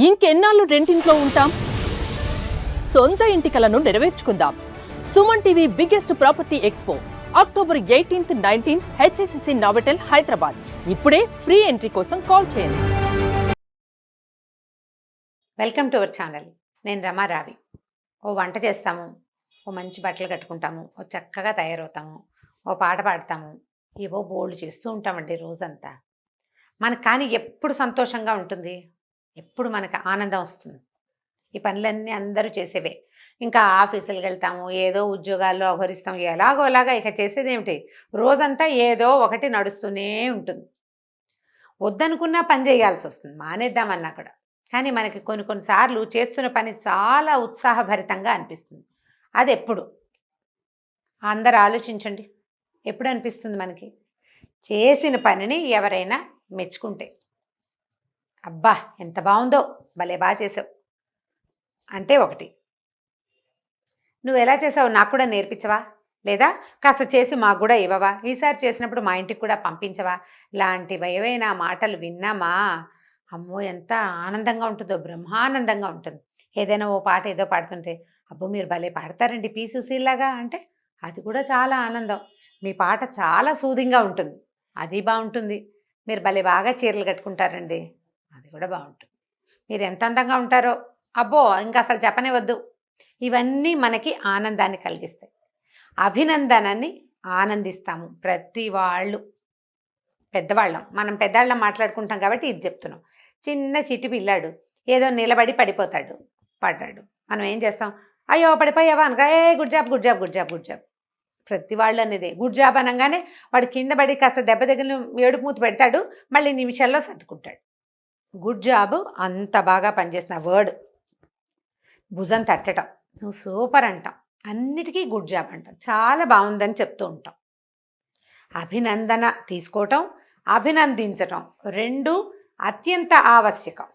ఇంకెన్నాళ్ళు రెంటింట్లో ఉంటాం? సొంత ఇంటి కలను నెరవేర్చుకుందాం. Suman TV biggest property expo October 18th, 19th HSCC Novotel Hyderabad. ఇప్పుడే ఫ్రీ ఎంట్రీ కోసం కాల్ చేయండి. Welcome to our channel. నేను రమారావి. ఓ వంట చేస్తాము, ఓ మంచి బట్టలు కట్టుకుంటాము, ఓ చక్కగా తయారవుతాము, ఓ పాట పాడతాము, ఏవో బోల్డ్ చేస్తూ ఉంటామండి రోజంతా. మనకు కానీ ఎప్పుడు సంతోషంగా ఉంటుంది, ఎప్పుడు మనకు ఆనందం వస్తుంది. ఈ పనులన్నీ అందరూ చేసేవే. ఇంకా ఆఫీసులకు వెళ్తాము, ఏదో ఉద్యోగాల్లో అహరిస్తాము, ఎలాగోలాగా ఇక చేసేది ఏమిటి, రోజంతా ఏదో ఒకటి నడుస్తూనే ఉంటుంది. వద్దనుకున్నా పని చేయాల్సి వస్తుంది, మానేద్దామన్నా కూడా. కానీ మనకి కొన్నిసార్లు చేస్తున్న పని చాలా ఉత్సాహభరితంగా అనిపిస్తుంది. అది ఎప్పుడు అందరు ఆలోచించండి, ఎప్పుడు అనిపిస్తుంది మనకి? చేసిన పనిని ఎవరైనా మెచ్చుకుంటే, అబ్బా ఎంత బాగుందో, భలే బాగా చేసావు అంటే ఒకటి. నువ్వు ఎలా చేసావు నాకు కూడా నేర్పించవా, లేదా కాస్త చేసి మాకు కూడా ఇవ్వవా, ఈసారి చేసినప్పుడు మా ఇంటికి కూడా పంపించవా, లాంటివి ఏవైనా మాటలు విన్నామా, అమ్మో ఎంత ఆనందంగా ఉంటుందో, బ్రహ్మానందంగా ఉంటుంది. ఏదైనా ఓ పాట ఏదో పాడుతుంటే, అబ్బో మీరు భలే పాడతారండి పి సుశీల్లాగా అంటే, అది కూడా చాలా ఆనందం. మీ పాట చాలా సూదింగ్గా ఉంటుంది, అది బాగుంటుంది. మీరు భలే బాగా చీరలు కట్టుకుంటారండి, అది కూడా బాగుంటుంది. మీరు ఎంత అందంగా ఉంటారో, అబ్బో ఇంకా అసలు చెప్పనే వద్దు. ఇవన్నీ మనకి ఆనందాన్ని కలిగిస్తాయి. అభినందనని ఆనందిస్తాము ప్రతి వాళ్ళు. పెద్దవాళ్ళం, మనం పెద్దవాళ్ళం మాట్లాడుకుంటాం కాబట్టి ఇది చెప్తున్నాం. చిన్న చిట్టి పిల్లాడు ఏదో నిలబడి పడిపోతాడు, పడ్డాడు, మనం ఏం చేస్తాం, అయ్యో పడిపోయావా అనగా, a good job good job good job good job. ప్రతి వాళ్ళు అనేది గుడ్ జాబ్ అనగానే వాడు కింద పడి కాస్త దెబ్బ దగ్గర ఏడుపు మూత పెడతాడు, మళ్ళీ నిమిషాల్లో సర్దుకుంటాడు. గుడ్ జాబ్ అంత బాగా పనిచేస్తున్న వర్డ్. భుజం తట్టడం, నువ్వు సూపర్ అంటాం, అన్నిటికీ గుడ్ జాబ్ అంటాం, చాలా బాగుందని చెప్తూ ఉంటాం. అభినందన తీసుకోవటం, అభినందించటం రెండు అత్యంత ఆవశ్యకం.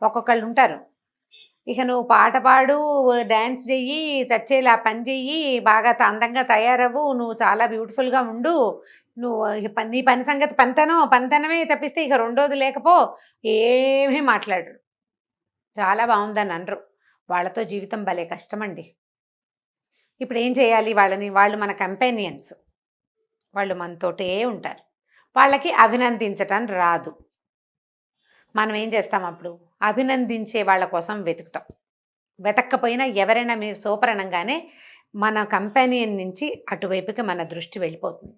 ఒక్కొక్కళ్ళు ఉంటారు, ఇక నువ్వు పాట పాడు, డ్యాన్స్ చెయ్యి, చచ్చేలా పని చెయ్యి, బాగా అందంగా తయారవ్వు, నువ్వు చాలా బ్యూటిఫుల్గా ఉండు, నువ్వు నీ పని సంగతి పనితనమే తప్పిస్తే ఇక రెండోది లేకపో, ఏమీ మాట్లాడరు, చాలా బాగుందని అనరు. వాళ్ళతో జీవితం భలే కష్టమండి. ఇప్పుడు ఏం చేయాలి వాళ్ళని? వాళ్ళు మన కంపానియన్స్, వాళ్ళు మనతోటే ఉంటారు, వాళ్ళకి అభినందించటం రాదు. మనం ఏం చేస్తాం అప్పుడు? అభినందించే వాళ్ళ కోసం వెతుకుతాం. వెతక్కపోయినా ఎవరైనా మీరు సూపర్ అనగానే మన కంపానియన్ నుంచి అటువైపుకి మన దృష్టి వెళ్ళిపోతుంది.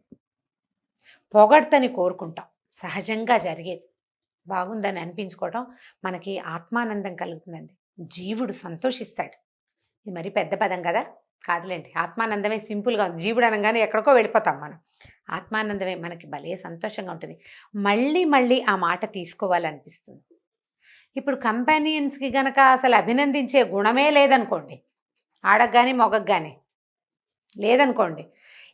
పొగడ్తని కోరుకుంటాం, సహజంగా జరిగేది. బాగుందని అనిపించుకోవటం మనకి ఆత్మానందం కలుగుతుందండి, జీవుడు సంతోషిస్తాడు. ఇది మరి పెద్ద పదం కదా, కాదులేండి. ఆత్మానందమే సింపుల్గా ఉంది. జీవుడు అనగానే ఎక్కడికో వెళ్ళిపోతాం మనం. ఆత్మానందమే మనకి భలే సంతోషంగా ఉంటుంది. మళ్ళీ మళ్ళీ ఆ మాట తీసుకోవాలనిపిస్తుంది. ఇప్పుడు కంపానియన్స్కి గనక అసలు అభినందించే గుణమే లేదనుకోండి, ఆడకు కానీ మొగకు కానీ లేదనుకోండి,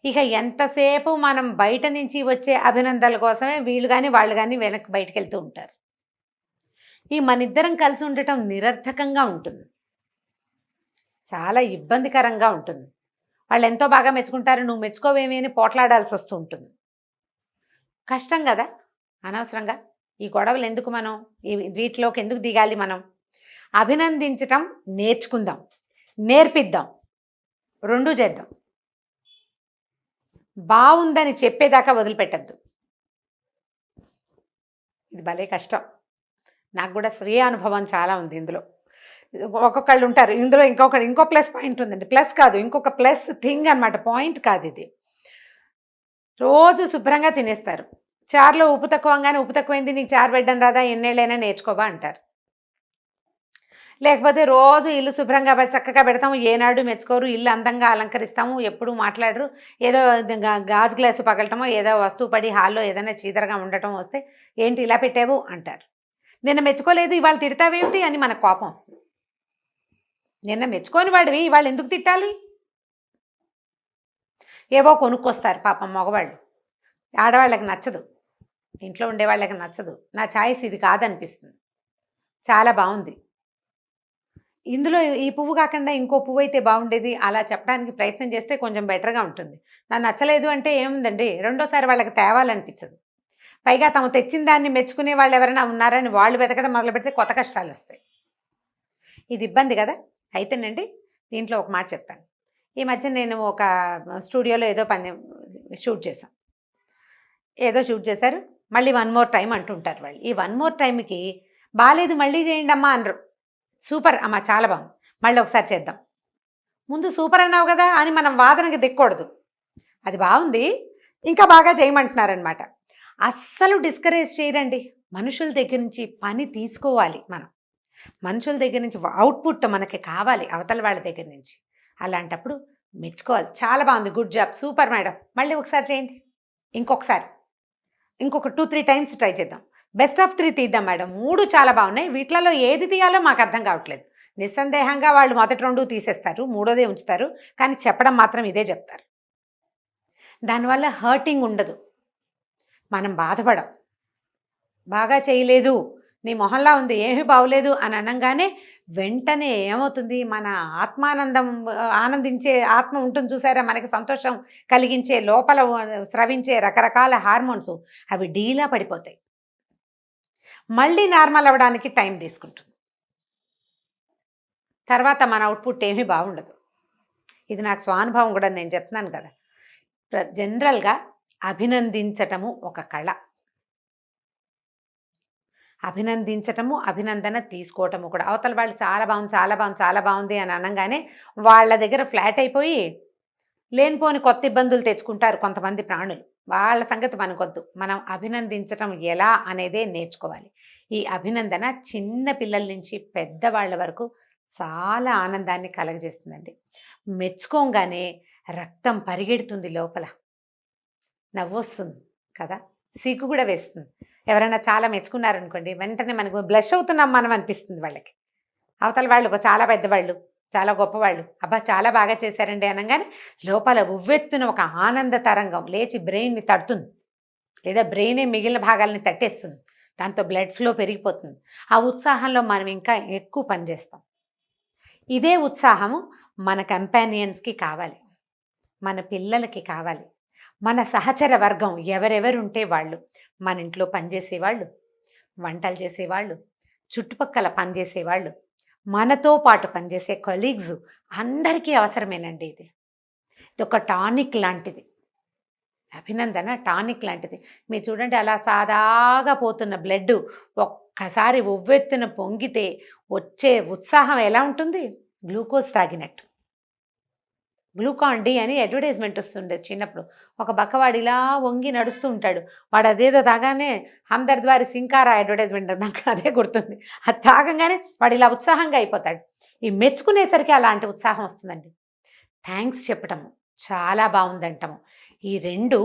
ఇక ఎంతసేపు మనం బయట నుంచి వచ్చే అభినందనల కోసమే వీళ్ళు కానీ వాళ్ళు కానీ వెనక్కి బయటకు వెళ్తూ ఉంటారు. ఈ మనిద్దరం కలిసి ఉండటం నిరర్థకంగా ఉంటుంది, చాలా ఇబ్బందికరంగా ఉంటుంది. వాళ్ళు ఎంతో బాగా మెచ్చుకుంటారు, నువ్వు మెచ్చుకోవేమి అని పోట్లాడాల్సి వస్తూ ఉంటుంది. కష్టం కదా, అనవసరంగా ఈ గొడవలు ఎందుకు, మనం వీటిలోకి ఎందుకు దిగాలి? మనం అభినందించటం నేర్చుకుందాం, నేర్పిద్దాం, రెండూ చేద్దాం. బాగుందని చెప్పేదాకా వదిలిపెట్టద్దు, ఇది భలే కష్టం. నాకు కూడా స్వీయ అనుభవం చాలా ఉంది ఇందులో. ఒక్కొక్కళ్ళు ఉంటారు ఇందులో, ఇంకో ప్లస్ పాయింట్ ఉందండి. ప్లస్ కాదు, ఇంకొక ప్లస్ థింగ్ అనమాట, పాయింట్ కాదు ఇది. రోజు శుభ్రంగా తినేస్తారు, చారులో ఉప్పు తక్కువగానే, ఉప్పు తక్కువైంది నీకు చారు పెట్టడం రాదా, ఎన్నేళ్ళైనా నేర్చుకోవా అంటారు. లేకపోతే రోజు ఇల్లు శుభ్రంగా చక్కగా పెడతాము, ఏనాడు మెచ్చుకోరు, ఇల్లు అందంగా అలంకరిస్తాము, ఎప్పుడు మాట్లాడరు, ఏదో గాజు గ్లాసు పగలటమో, ఏదో వస్తువు పడి హాల్లో ఏదైనా చీదరగా ఉండటం వస్తే, ఏంటి ఇలా పెట్టావు అంటారు. నిన్న మెచ్చుకోలేదు ఇవాళ తిడతావేమిటి అని మనకు కోపం వస్తుంది. నిన్న మెచ్చుకోని వాడివి ఇవాళ ఎందుకు తిట్టాలి? ఏవో కొనుక్కొస్తారు పాపం మగవాళ్ళు, ఆడవాళ్ళకి నచ్చదు, ఇంట్లో ఉండేవాళ్ళకి నచ్చదు, నా ఛాయిస్ ఇది కాదనిపిస్తుంది, చాలా బాగుంది, ఇందులో ఈ పువ్వు కాకుండా ఇంకో పువ్వు అయితే బాగుండేది, అలా చెప్పడానికి ప్రయత్నం చేస్తే కొంచెం బెటర్గా ఉంటుంది. నాకు నచ్చలేదు అంటే ఏముందండి, రెండోసారి వాళ్ళకి తేవాలనిపించదు. పైగా తాము తెచ్చిన దాన్ని మెచ్చుకునే వాళ్ళు ఎవరైనా ఉన్నారని వాళ్ళు వెతకడం మొదలు పెడితే కొత్త కష్టాలు వస్తాయి. ఇది ఇబ్బంది కదా. అయితేనండి దీంట్లో ఒక మాట చెప్తాను. ఈ మధ్య నేను ఒక స్టూడియోలో ఏదో షూట్ చేశారు. మళ్ళీ 1 మోర్ టైం అంటుంటారు వాళ్ళు. ఈ 1 మోర్ టైంకి బాలేదు మళ్ళీ చేయండి అమ్మా అనరు. సూపర్ అమ్మా చాలా బాగుంది, మళ్ళీ ఒకసారి చేద్దాం. ముందు సూపర్ అన్నావు కదా అని మనం వాదనకి దిక్కకూడదు. అది బాగుంది ఇంకా బాగా చేయమంటున్నారనమాట. అస్సలు డిస్కరేజ్ చేయరండి. మనుషుల దగ్గర నుంచి పని తీసుకోవాలి మనం. మనుషుల దగ్గర నుంచి అవుట్పుట్ మనకి కావాలి అవతల వాళ్ళ దగ్గర నుంచి. అలాంటప్పుడు మెచ్చుకోవాలి. చాలా బాగుంది, గుడ్ జాబ్, సూపర్ మేడం, మళ్ళీ ఒకసారి చేయండి, ఇంకొక 2-3 టైమ్స్ ట్రై చేద్దాం, బెస్ట్ ఆఫ్ 3 తీద్దాం మేడం, 3 చాలా బాగున్నాయి, వీటిలలో ఏది తీయాలో మాకు అర్థం కావట్లేదు. నిస్సందేహంగా వాళ్ళు మొదటి 2 తీసేస్తారు, 3వదే ఉంచుతారు, కానీ చెప్పడం మాత్రం ఇదే చెప్తారు. దానివల్ల హర్టింగ్ ఉండదు, మనం బాధపడం. బాగా చేయలేదు, నీ మొహంలా ఉంది, ఏమీ బాగోలేదు అని అనగానే వెంటనే ఏమవుతుంది, మన ఆనందించే ఆత్మ ఉంటుంది చూసారా, మనకి సంతోషం కలిగించే లోపల స్రవించే రకరకాల హార్మోన్స్ అవి డీలా పడిపోతాయి. మళ్ళీ నార్మల్ అవ్వడానికి టైం తీసుకుంటుంది. తర్వాత మన అవుట్పుట్ ఏమీ బాగుండదు. ఇది నాకు స్వానుభవం కూడా, నేను చెప్తున్నాను కదా. జనరల్గా అభినందించటము ఒక కళ. అభినందించటము, అభినందన తీసుకోవటము కూడా. అవతల వాళ్ళు చాలా బాగుంది చాలా బాగుంది చాలా బాగుంది అని అనగానే వాళ్ళ దగ్గర ఫ్లాట్ అయిపోయి లేనిపోని కొత్త ఇబ్బందులు తెచ్చుకుంటారు కొంతమంది ప్రాణులు. వాళ్ళ సంగతి మనకొద్దు. మనం అభినందించటం ఎలా అనేదే నేర్చుకోవాలి. ఈ అభినందన చిన్న పిల్లల నుంచి పెద్దవాళ్ళ వరకు చాలా ఆనందాన్ని కలగజేస్తుందండి. మెచ్చుకోగానే రక్తం పరిగెడుతుంది, లోపల నవ్వొస్తుంది కదా, సిగ్గు కూడా వేస్తుంది. ఎవరైనా చాలా మెచ్చుకున్నారనుకోండి, వెంటనే మనకు బ్లష్ అవుతున్నాం మనం అనిపిస్తుంది వాళ్ళకి. అవతల వాళ్ళు చాలా పెద్దవాళ్ళు, చాలా గొప్పవాళ్ళు, అబ్బా చాలా బాగా చేశారండి అనగానే లోపల ఉవ్వెత్తున ఒక ఆనంద తరంగం లేచి బ్రెయిన్ని తడుతుంది, లేదా బ్రెయినే మిగిలిన భాగాలని తట్టేస్తుంది. దాంతో బ్లడ్ ఫ్లో పెరిగిపోతుంది. ఆ ఉత్సాహంలో మనం ఇంకా ఎక్కువ పనిచేస్తాం. ఇదే ఉత్సాహము మన కంపానియన్స్కి కావాలి, మన పిల్లలకి కావాలి, మన సహచర వర్గం ఎవరెవరుంటే వాళ్ళు, మన ఇంట్లో పనిచేసేవాళ్ళు, వంటలు చేసేవాళ్ళు, చుట్టుపక్కల పనిచేసేవాళ్ళు, మనతో పాటు పనిచేసే కొలీగ్స్ అందరికీ అవసరమేనండి. ఇది ఒక టానిక్ లాంటిది. అభినందన టానిక్ లాంటిది. మీరు చూడండి, అలా సాదాగా పోతున్న బ్లడ్ ఒక్కసారి ఉవ్వెత్తున పొంగితే వచ్చే ఉత్సాహం ఎలా ఉంటుంది, గ్లూకోజ్ తాగినట్టు. గ్లూకాన్ డి అని అడ్వర్టైజ్మెంట్ వస్తుండేది చిన్నప్పుడు. ఒక బక్కవాడు ఇలా వంగి నడుస్తూ ఉంటాడు, వాడు అదేదో తాగానే హమ్దర్ద్ వారి సింకారా అడ్వర్టైజ్మెంట్, నాకు అదే గుర్తుంది. అది తాగంగానే వాడు ఇలా ఉత్సాహంగా అయిపోతాడు. ఈ మెచ్చుకునేసరికి అలాంటి ఉత్సాహం వస్తుందండి. థ్యాంక్స్ చెప్పటము, చాలా బాగుందంటాము, ఈ 2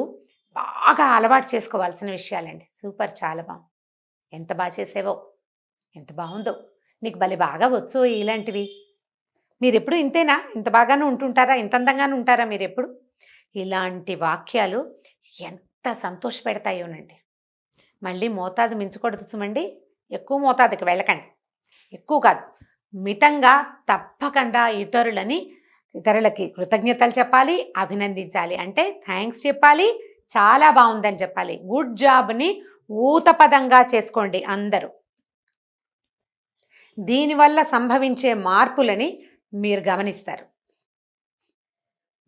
బాగా అలవాటు చేసుకోవాల్సిన విషయాలండి. సూపర్, చాలా బాగుంది, ఎంత బాగా చేసేవో, ఎంత బాగుందో, నీకు భలే బాగా వచ్చో, ఇలాంటివి. మీరు ఎప్పుడు ఇంతేనా, ఇంత బాగానే ఉంటుంటారా, ఇంత అందంగానే ఉంటారా మీరు ఎప్పుడు? ఇలాంటి వాక్యాలు ఎంత సంతోషపెడతాయోనండి. మళ్ళీ మోతాదు మించకూడదు సుమండి, ఎక్కువ మోతాదుకి వెళ్ళకండి, ఎక్కువ కాదు, మితంగా తప్పకుండా ఇతరులకి కృతజ్ఞతలు చెప్పాలి, అభినందించాలి. అంటే థ్యాంక్స్ చెప్పాలి, చాలా బాగుందని చెప్పాలి, గుడ్ జాబ్ని ఊతపదంగా చేసుకోండి అందరూ. దీనివల్ల సంభవించే మార్పులని మీరు గమనిస్తారు.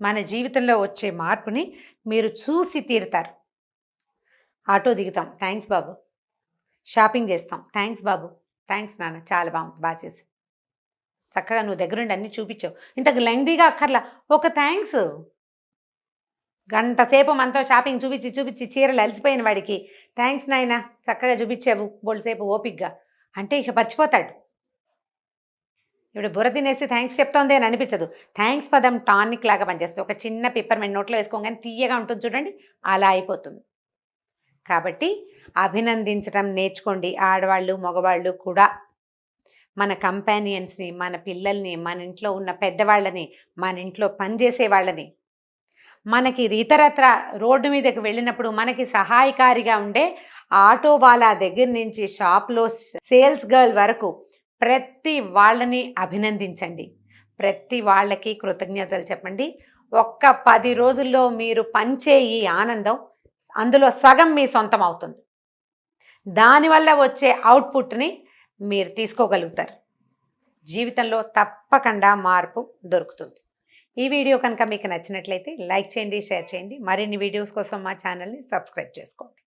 మన జీవితంలో వచ్చే మార్పుని మీరు చూసి తీరుతారు. ఆటో దిగుతాం, థ్యాంక్స్ బాబు. షాపింగ్ చేస్తాం, థ్యాంక్స్ బాబు, థ్యాంక్స్ నాన్న, చాలా బాగుంది, బాగా చేసి, చక్కగా నువ్వు దగ్గరుండి అన్నీ చూపించావు, ఇంతకు లెంగ్దీగా అక్కర్లా, ఒక థ్యాంక్స్. గంట సేపు మనతో షాపింగ్ చూపించి చీరలు అలసిపోయిన వాడికి థ్యాంక్స్ నాయన, చక్కగా చూపించావు బోల్సేపు ఓపిక్గా అంటే ఇక మర్చిపోతాడు. ఇప్పుడు బుర్ర తినేసి థ్యాంక్స్ చెప్తోంది అని అనిపించదు. థ్యాంక్స్ పదం టానిక్ లాగా పనిచేస్తుంది. ఒక చిన్న పిప్పర్మెంట్ నోట్లో వేసుకోగానే తీయగా ఉంటుంది చూడండి, అలా అయిపోతుంది. కాబట్టి అభినందించడం నేర్చుకోండి, ఆడవాళ్ళు మగవాళ్ళు కూడా. మన కంపానియన్స్ని, మన పిల్లల్ని, మన ఇంట్లో ఉన్న పెద్దవాళ్ళని, మన ఇంట్లో పనిచేసే వాళ్ళని, మనకి ఇతరత్ర రోడ్డు మీదకి వెళ్ళినప్పుడు మనకి సహాయకారిగా ఉండే ఆటో వాళ్ళ దగ్గర నుంచి షాప్లో సేల్స్ గర్ల్ వరకు ప్రతి వాళ్ళని అభినందించండి, ప్రతి వాళ్ళకి కృతజ్ఞతలు చెప్పండి. ఒక్క 10 రోజుల్లో మీరు పంచే ఈ ఆనందం అందులో సగం మీ సొంతం అవుతుంది. దానివల్ల వచ్చే అవుట్పుట్ని మీరు తీసుకోగలుగుతారు. జీవితంలో తప్పకుండా మార్పు దొరుకుతుంది. ఈ వీడియో కనుక మీకు నచ్చినట్లయితే లైక్ చేయండి, షేర్ చేయండి. మరిన్ని వీడియోస్ కోసం మా ఛానల్ని సబ్స్క్రైబ్ చేసుకోండి.